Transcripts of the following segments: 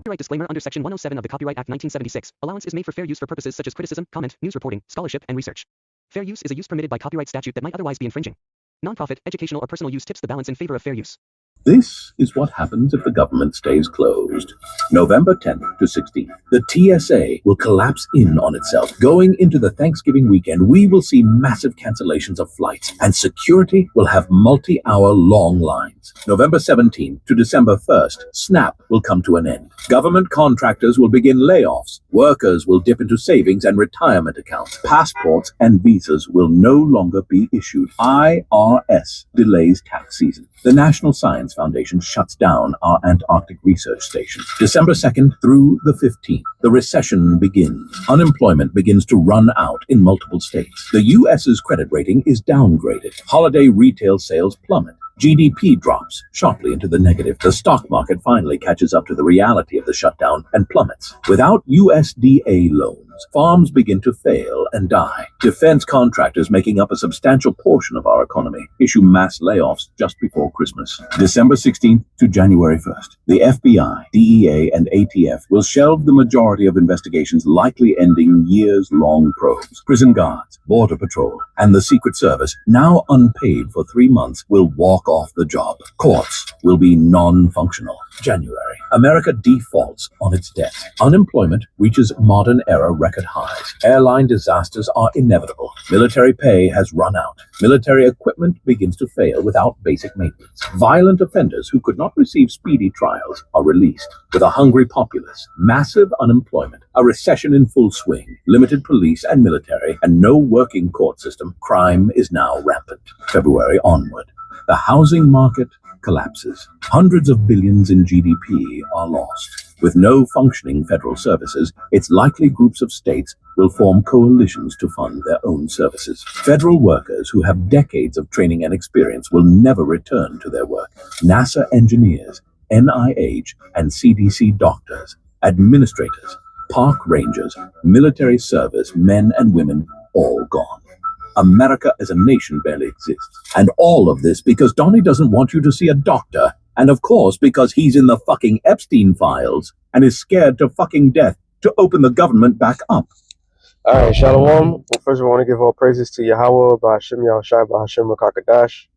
Copyright disclaimer under Section 107 of the Copyright Act 1976. Allowance is made for fair use for purposes such as criticism, comment, news reporting, scholarship, and research. Fair use is a use permitted by copyright statute that might otherwise be infringing. Nonprofit, educational, or personal use tips the balance in favor of fair use. This is what happens if the government stays closed. November 10th to 16th, the TSA will collapse in on itself. Going into the Thanksgiving weekend, we will see massive cancellations of flights, and security will have multi-hour long lines. November 17th to December 1st, SNAP will come to an end. Government contractors will begin layoffs. Workers will dip into savings and retirement accounts. Passports and visas will no longer be issued. IRS delays tax season. The National Science Foundation shuts down our Antarctic research station. December 2nd through the 15th, the recession begins. Unemployment begins to run out in multiple states. The U.S.'s credit rating is downgraded. Holiday retail sales plummet. GDP drops sharply into the negative. The stock market finally catches up to the reality of the shutdown and plummets. Without USDA loans, farms begin to fail and die. Defense contractors, making up a substantial portion of our economy, issue mass layoffs just before Christmas. December 16th to January 1st, the FBI, DEA, and ATF will shelve the majority of investigations, likely ending years-long probes. Prison guards, Border Patrol, and the Secret Service, now unpaid for 3 months, will walk off the job. Courts will be non-functional. January, America defaults on its debt. Unemployment reaches modern era record highs. Airline disasters are inevitable. Military pay has run out. Military equipment begins to fail without basic maintenance. Violent offenders who could not receive speedy trials are released. With a hungry populace, massive unemployment, a recession in full swing, limited police and military, and no working court system, crime is now rampant. February onward, the housing market collapses. Hundreds of billions in GDP are lost. With no functioning federal services, it's likely groups of states will form coalitions to fund their own services. Federal workers who have decades of training and experience will never return to their work. NASA engineers, NIH and CDC doctors, administrators, park rangers, military service men and women, all gone. America as a nation barely exists. And all of this because Donnie doesn't want you to see a doctor. And of course, because he's in the fucking Epstein files and is scared to fucking death to open the government back up. All right, Shalom. Well, first of all, I want to give all praises to Yahweh, by Hashem Yahushai, by Hashem Rakakadash.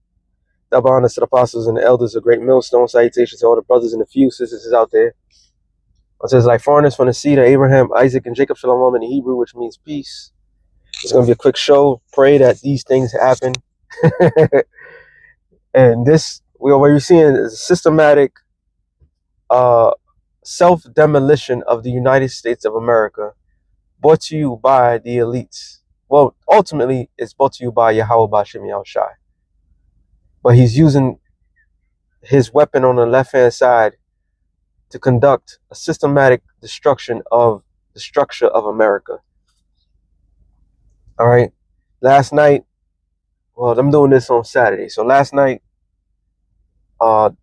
Double honor to the apostles and the elders, a great millstone. Salutations to all the brothers and the few sisters out there. It says, like foreigners from the seed of Abraham, Isaac, and Jacob, Shalom in the Hebrew, which means peace. It's going to be a quick show. Pray that these things happen. And this, what you're seeing is a systematic self-demolition of the United States of America, brought to you by the elites. Well, ultimately, it's brought to you by Yahweh B'Shem Yahushai. But he's using his weapon on the left-hand side to conduct a systematic destruction of the structure of America. All right. Last night, well, I'm doing this on Saturday. So last night, the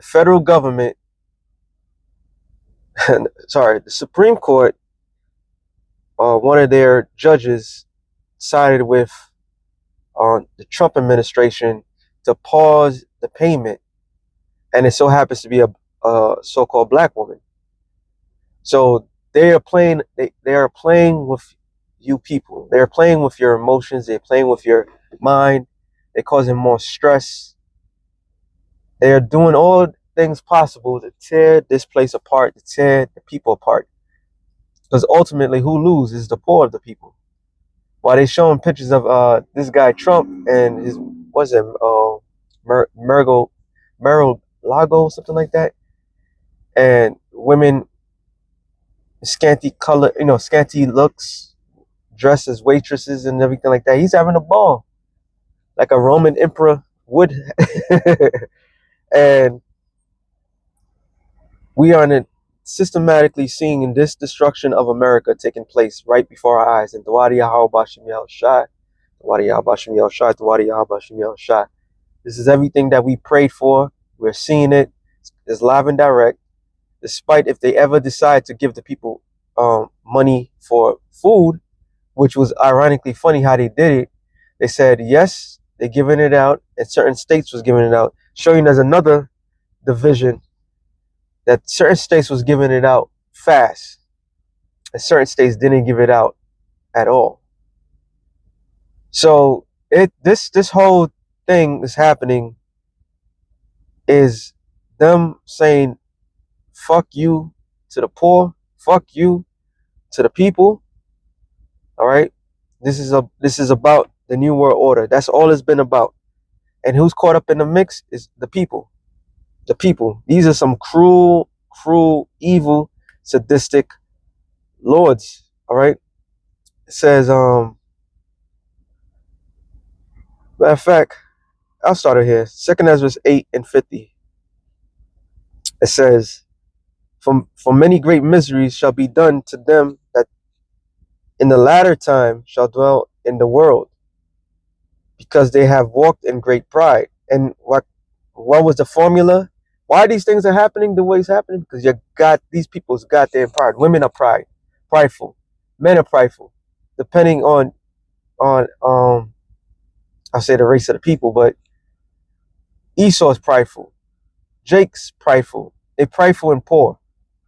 federal government, the Supreme Court, one of their judges sided with the Trump administration to pause the payment. And it so happens to be a so-called black woman. So they are playing with you people. They're playing with your emotions. They're playing with your mind. They're causing more stress. They're doing all things possible to tear this place apart, to tear the people apart. Because ultimately, who loses is the poor of the people. While they're showing pictures of this guy Trump and his, what's it, Mar-a-Lago, something like that, and women, scanty color, scanty looks, dressed as waitresses and everything like that. He's having a ball like a Roman emperor would. And we are systematically seeing this destruction of America taking place right before our eyes. And Dawadi Yahweh B'Shem Yahushai, Dawadi Yahweh B'Shem Yahushai, Dawadi Yahweh B'Shem Yahushai. This is everything that we prayed for. We're seeing it. It's live and direct. Despite if they ever decide to give the people money for food, which was ironically funny how they did it. They said, yes, they're giving it out, and certain states was giving it out, showing there's another division that certain states was giving it out fast, and certain states didn't give it out at all. So this whole thing is happening is them saying fuck you to the poor, fuck you to the people. All right, this is about the new world order. That's all it's been about. And who's caught up in the mix is the people. The people. These are some cruel, evil, sadistic lords. All right. It says, matter of fact, I'll start it here. 2 Ezra 8:50. It says, For many great miseries shall be done to them that in the latter time shall dwell in the world, because they have walked in great pride. And what was the formula? Why these things are happening the way it's happening? Because you got these people's goddamn pride. Women are prideful. Men are prideful. Depending on I'll say the race of the people, but Esau is prideful. Jake's prideful. They're prideful and poor.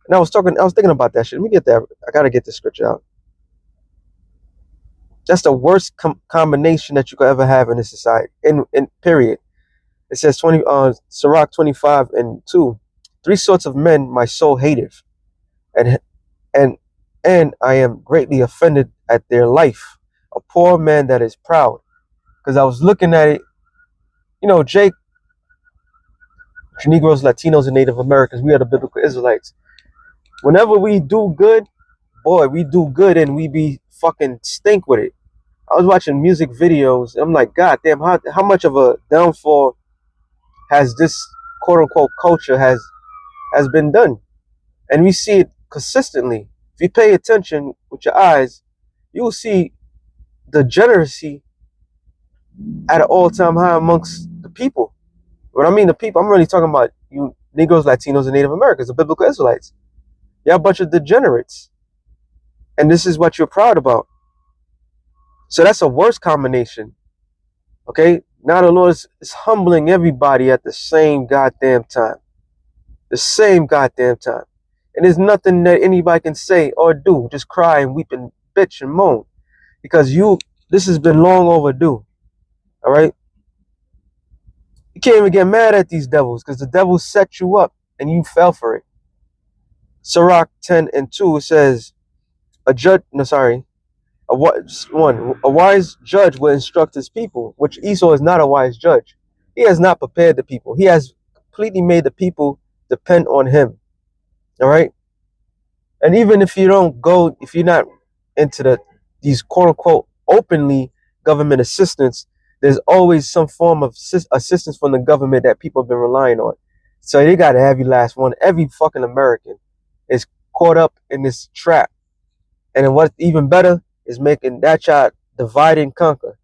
And I was thinking about that shit. Let me get that. I gotta get the scripture out. That's the worst combination that you could ever have in this society. In period. It says Sirach 25:2. 3 sorts of men my soul hateth, and I am greatly offended at their life. A poor man that is proud. Because I was looking at it, Jake, Negroes, Latinos, and Native Americans, we are the biblical Israelites. Whenever we do good, boy, we do good and we be fucking stink with it. I was watching music videos. And I'm like, God damn, how much of a downfall has this quote unquote culture has been done? And we see it consistently. If you pay attention with your eyes, you will see degeneracy at an all-time high amongst the people. When I mean the people, I'm really talking about you Negroes, Latinos, and Native Americans, the biblical Israelites. You're a bunch of degenerates. And this is what you're proud about. So that's a worse combination. Okay? Now the Lord is humbling everybody at the same goddamn time. The same goddamn time. And there's nothing that anybody can say or do. Just cry and weep and bitch and moan. Because this has been long overdue. All right? You can't even get mad at these devils because the devils set you up and you fell for it. Sirach 10:2 says, a wise judge will instruct his people, which Esau is not a wise judge. He has not prepared the people. He has completely made the people depend on him. All right? And even if you're not into these quote unquote openly government assistance, there's always some form of assistance from the government that people have been relying on. So they got to have you last one. Every fucking American is caught up in this trap. And then what's even better is making that child divide and conquer.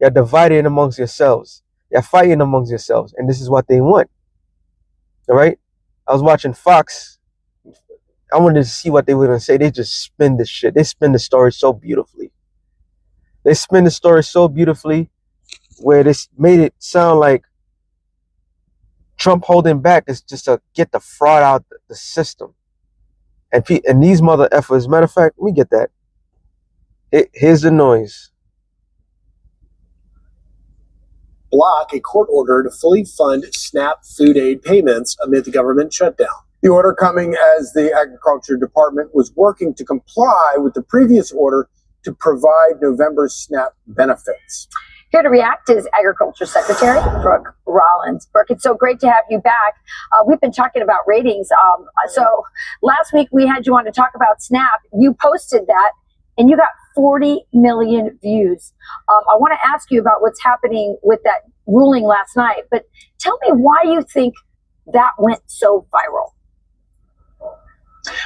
You're dividing amongst yourselves. You're fighting amongst yourselves. And this is what they want. All right? I was watching Fox. I wanted to see what they were going to say. They just spin this shit. They spin the story so beautifully. They spin the story so beautifully where they made it sound like Trump holding back is just to get the fraud out the system. And these mother effers, matter of fact, let me get that. Here's the noise. Block a court order to fully fund SNAP food aid payments amid the government shutdown. The order coming as the Agriculture Department was working to comply with the previous order to provide November's SNAP benefits. Here to react is Agriculture Secretary Brooke Rollins. Brooke, it's so great to have you back. We've been talking about ratings. So last week we had you on to talk about SNAP. You posted that and you got 40 million views. I want to ask you about what's happening with that ruling last night, but tell me why you think that went so viral.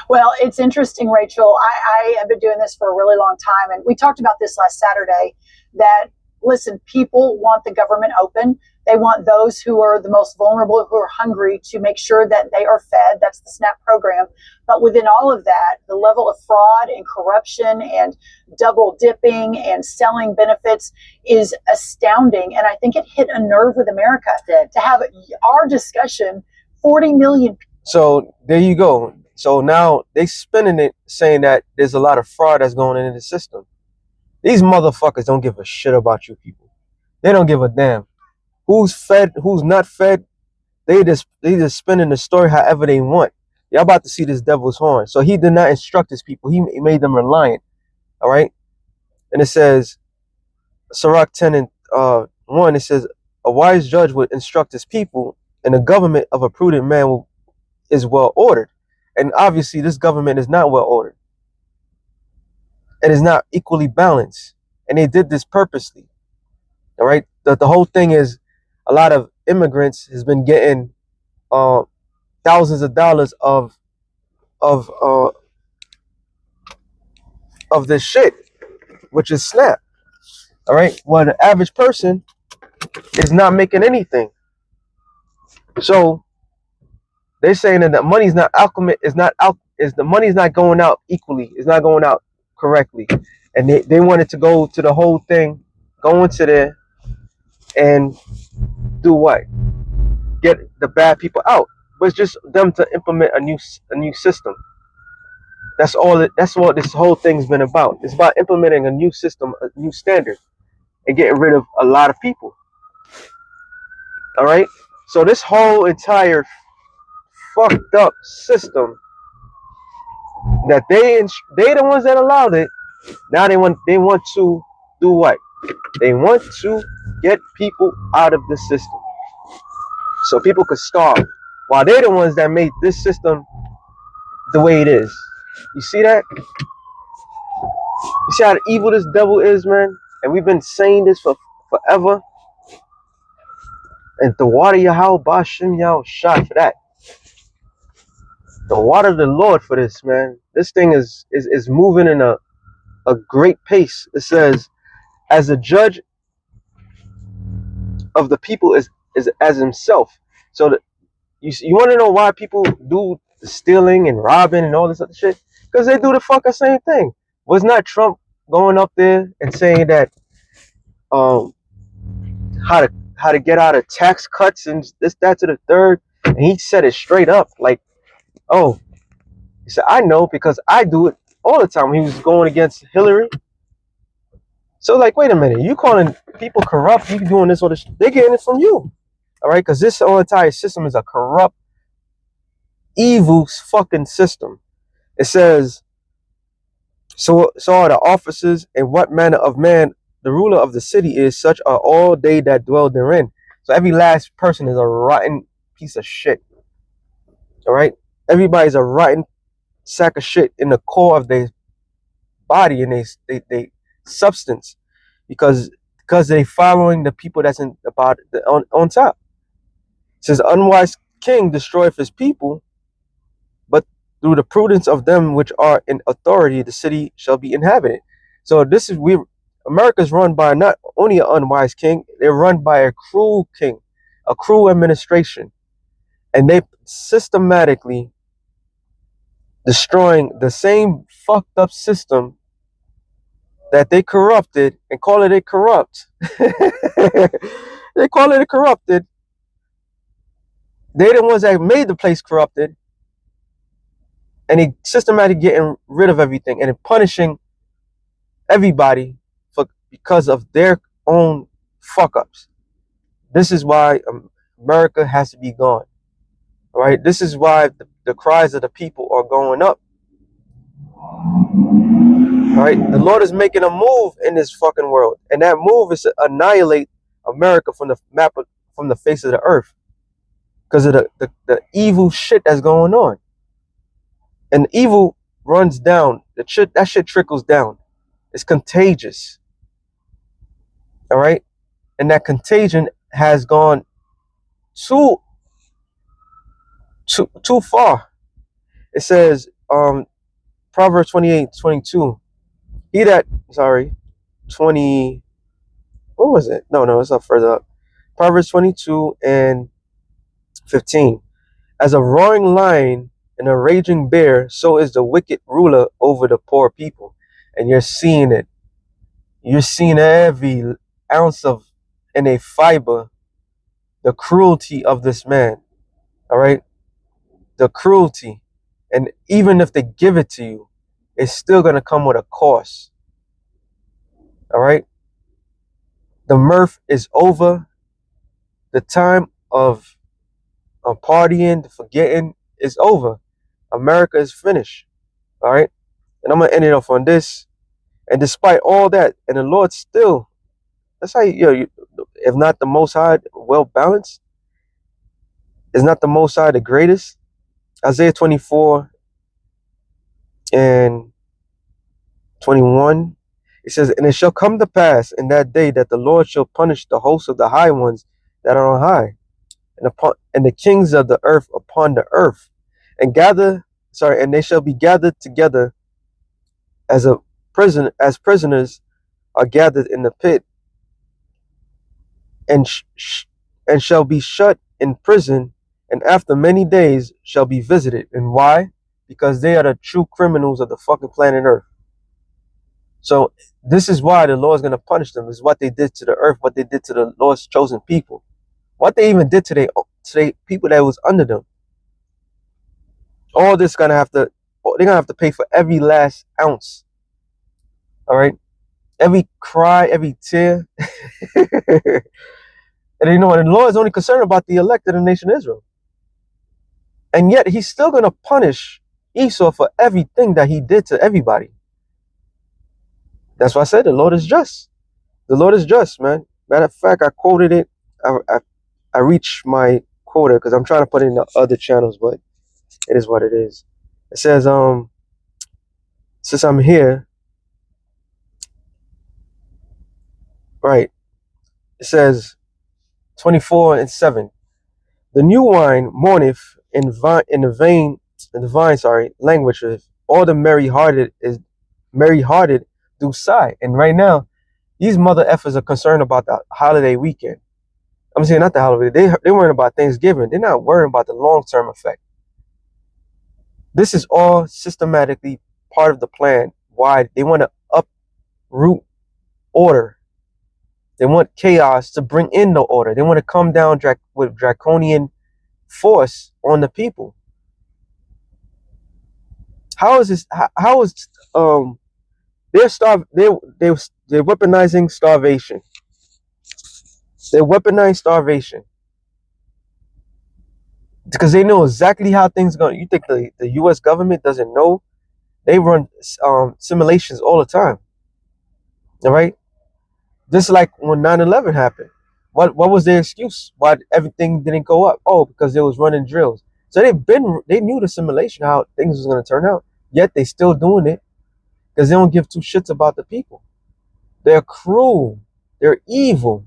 Well, it's interesting, Rachel. I have been doing this for a really long time, and we talked about this last Saturday, that listen, people want the government open. They want those who are the most vulnerable, who are hungry, to make sure that they are fed. That's the SNAP program. But within all of that, the level of fraud and corruption and double dipping and selling benefits is astounding. And I think it hit a nerve with America to have our discussion. 40 million So there you go. So now they spinning it, saying that there's a lot of fraud that's going into the system. These motherfuckers don't give a shit about you people. They don't give a damn who's fed, who's not fed. They just spinning the story however they want. Y'all about to see this devil's horn. So he did not instruct his people. He made them reliant. All right. And it says, Sirach 10 and 1, it says, a wise judge would instruct his people, and the government of a prudent man is well ordered. And obviously this government is not well ordered. It is not equally balanced. And they did this purposely. All right. The whole thing is a lot of immigrants has been getting thousands of dollars of this shit, which is SNAP. All right. Well, the average person is not making anything. So they're saying that the money's not the money's not going out equally. It's not going out correctly. And they wanted to go to the whole thing, go into there and do what? Get the bad people out. But it's just them to implement a new system. That's what this whole thing's been about. It's about implementing a new system, a new standard, and getting rid of a lot of people. All right. So this whole entire fucked up system that they the ones that allowed it. Now they want to do what? They want to get people out of the system so people could starve, while they're the ones that made this system the way it is. You see that? You see how evil this devil is, man? And we've been saying this for forever. And the water Yahweh Bashim Yahweh shot for that. The water of the Lord for this, man. This thing is moving in a great pace. It says, as a judge of the people is as himself. So that you want to know why people do the stealing and robbing and all this other shit? Because they do the fucking same thing. Was not Trump going up there and saying that how to get out of tax cuts and this, that to the third? And he said it straight up, like, oh, he said, I know because I do it all the time. He was going against Hillary. So like, wait a minute, you calling people corrupt, you doing this or this, they're getting it from you. All right, because this whole entire system is a corrupt, evil fucking system. It says, so are the officers, and what manner of man the ruler of the city is, such are all they that dwell therein. So every last person is a rotten piece of shit. All right, everybody's a rotten sack of shit in the core of their body and they substance, because they following the people that's on top. It says, unwise king destroyeth his people, but through the prudence of them which are in authority the city shall be inhabited. So America's run by not only an unwise king, they're run by a cruel king, a cruel administration, and they systematically destroying the same fucked up system that they corrupted and call it corrupt. They call it corrupted. They're the ones that made the place corrupted, and they systematically getting rid of everything and punishing everybody because of their own fuck ups. This is why America has to be gone. All right, this is why the cries of the people are going up. All right, the Lord is making a move in this fucking world, and that move is to annihilate America from the map from the face of the earth, because of the evil shit that's going on. And evil runs down. That shit trickles down. It's contagious. All right, and that contagion has gone too far. It says, Proverbs 28:22. 20. What was it? No, it's up further up. Proverbs 22:15. As a roaring lion and a raging bear, so is the wicked ruler over the poor people. And you're seeing it. You're seeing every ounce of in a fiber the cruelty of this man. All right. the cruelty. And even if they give it to you, it's still going to come with a cost. All right. The mirth is over. The time of partying, the forgetting is over. America is finished. All right. And I'm going to end it off on this. And despite all that, and the Lord still, that's how if not the Most High, well balanced, is not the Most High the greatest? Isaiah 24 and 21, it says, and it shall come to pass in that day that the Lord shall punish the hosts of the high ones that are on high, and the kings of the earth upon the earth, and they shall be gathered together as prisoners are gathered in the pit, and shall be shut in prison, and after many days shall be visited. And why? Because they are the true criminals of the fucking planet Earth. So this is why the Lord is going to punish them. Is what they did to the earth, what they did to the Lord's chosen people, what they even did to the people that was under them. All this they're gonna have to pay for every last ounce. All right, every cry, every tear. And you know what? The Lord is only concerned about the elect of the nation of Israel, and yet He's still going to punish Esau for everything that he did to everybody. That's why I said the Lord is just. The Lord is just, man. Matter of fact, I quoted it. I reached my quota because I'm trying to put it in the other channels, but it is what it is. It says, since I'm here, right? It says 24 and 7. The new wine mourneth in the vine, language of all the merry-hearted do sigh. And right now, these mother effers are concerned about the holiday weekend. I'm saying not the holiday. They're worrying about Thanksgiving. They're not worrying about the long-term effect. This is all systematically part of the plan. Why? They want to uproot order. They want chaos to bring in the order. They want to come down with draconian force on the people. How is this? How is they're weaponizing starvation. They weaponize starvation because they know exactly how things are going. You think the U.S. government doesn't know? They run simulations all the time. All right, just like when 9/11 happened. What was their excuse? Why everything didn't go up? Oh, because they was running drills. So they knew the simulation how things was going to turn out. Yet they still doing it because they don't give two shits about the people. They're cruel. They're evil.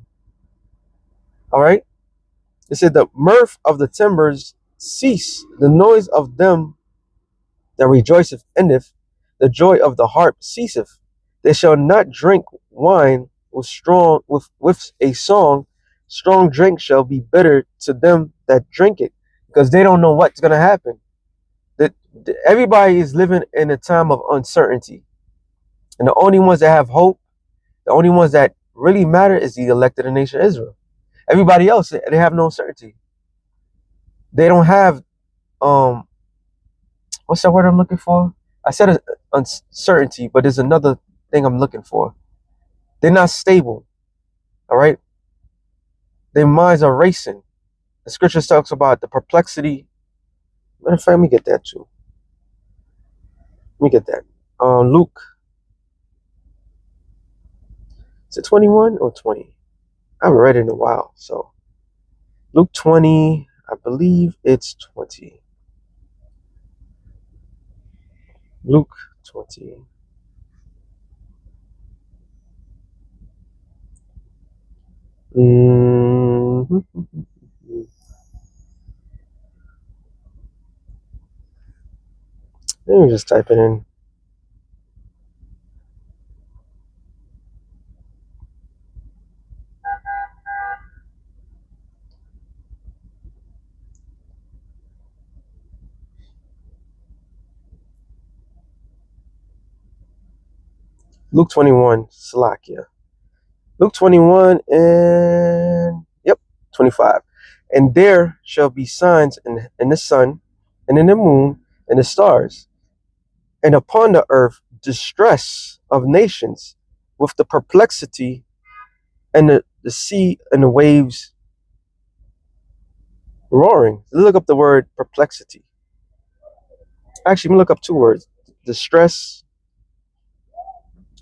All right. They said the mirth of the timbers cease, the noise of them that rejoiceth endeth, the joy of the harp ceaseth. They shall not drink wine with a song. Strong drink shall be bitter to them that drink it, because they don't know what's gonna happen. That everybody is living in a time of uncertainty, and the only ones that have hope, the only ones that really matter, is the elected nation of Israel. Everybody else, they have no certainty. They don't have what's that word I'm looking for? I said uncertainty, but there's another thing I'm looking for. They're not stable. All right. Their minds are racing. The scripture talks about the perplexity. Matter of fact, let me get that too. Let me get that. Luke. Is it 21 or 20? I haven't read it in a while. So Luke 20, I believe it's 20. Luke 20. Let me just type it in. Luke 21, Salakia. Luke 21 and 25. And there shall be signs in the sun, and in the moon, and the stars, and upon the earth distress of nations, with the perplexity and the sea and the waves roaring. Look up the word perplexity. Actually, I'm gonna look up two words: distress,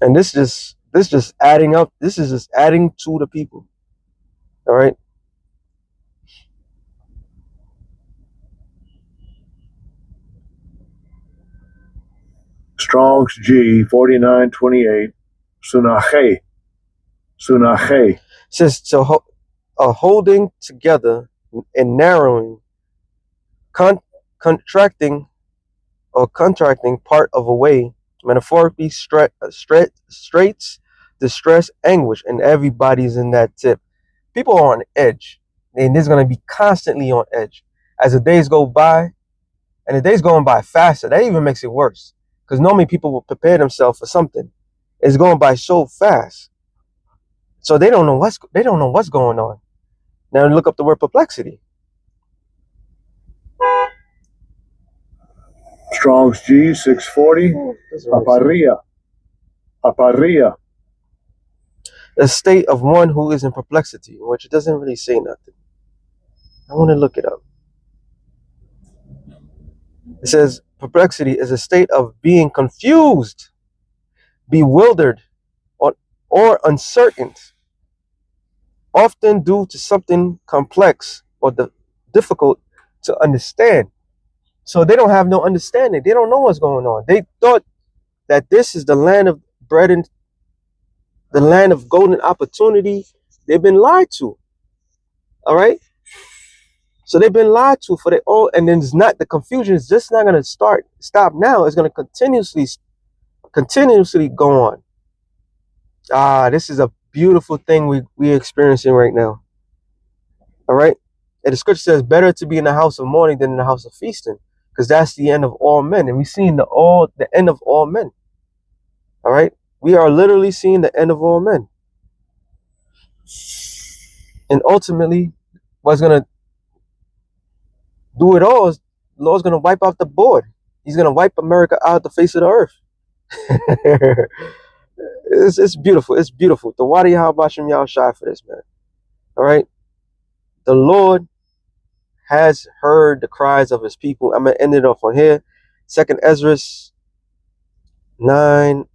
and this just adding up. This is just adding to the people. All right. Strong's G 4928. Sunache. Sunache. Says to holding together and narrowing, contracting part of a way, metaphorically straits, distress, anguish, and everybody's in that tip. People are on edge, and there's going to be constantly on edge as the days go by, and the days going by faster. That even makes it worse, because normally people will prepare themselves for something. It's going by so fast, so they don't know what's going on. Now look up the word perplexity. Strong's G 640. Aparia. Aparia. A state of one who is in perplexity, which doesn't really say nothing. I want to look it up. It says perplexity is a state of being confused, bewildered, or uncertain, often due to something complex or difficult to understand. So they don't have no understanding. They don't know what's going on. They thought that this is the land of bread and the land of golden opportunity. They've been lied to. All right. So they've been lied to for their own, and then it's not, the confusion is just not going to stop now. It's going to continuously go on. This is a beautiful thing we're experiencing right now. All right. And the scripture says, better to be in the house of mourning than in the house of feasting, because that's the end of all men. And we've seen the end of all men. All right. We are literally seeing the end of all men. And ultimately, what's going to do it all is the Lord's going to wipe out the board. He's going to wipe America out the face of the earth. It's beautiful. It's beautiful. The Wadi Habashim y'all shy for this, man. All right. The Lord has heard the cries of his people. I'm going to end it off on here. 2nd Ezra 9.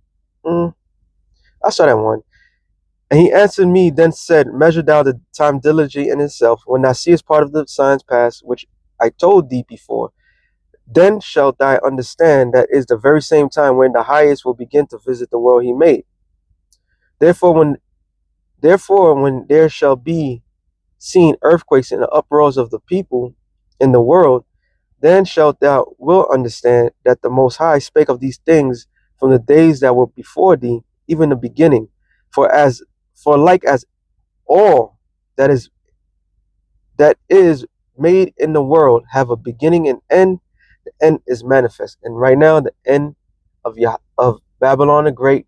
I'll start at 1. And he answered me, then said, measure thou the time diligently in itself, when thou seest part of the signs pass, which I told thee before. Then shalt thou understand that is the very same time when the highest will begin to visit the world he made. Therefore, when there shall be seen earthquakes and the uproars of the people in the world, then shalt thou will understand that the Most High spake of these things from the days that were before thee, even the beginning. For like as all that is made in the world have a beginning and end, the end is manifest. And right now, the end of Babylon the Great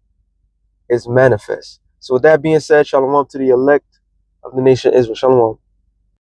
is manifest. So with that being said, shalom to the elect of the nation Israel. Shalom.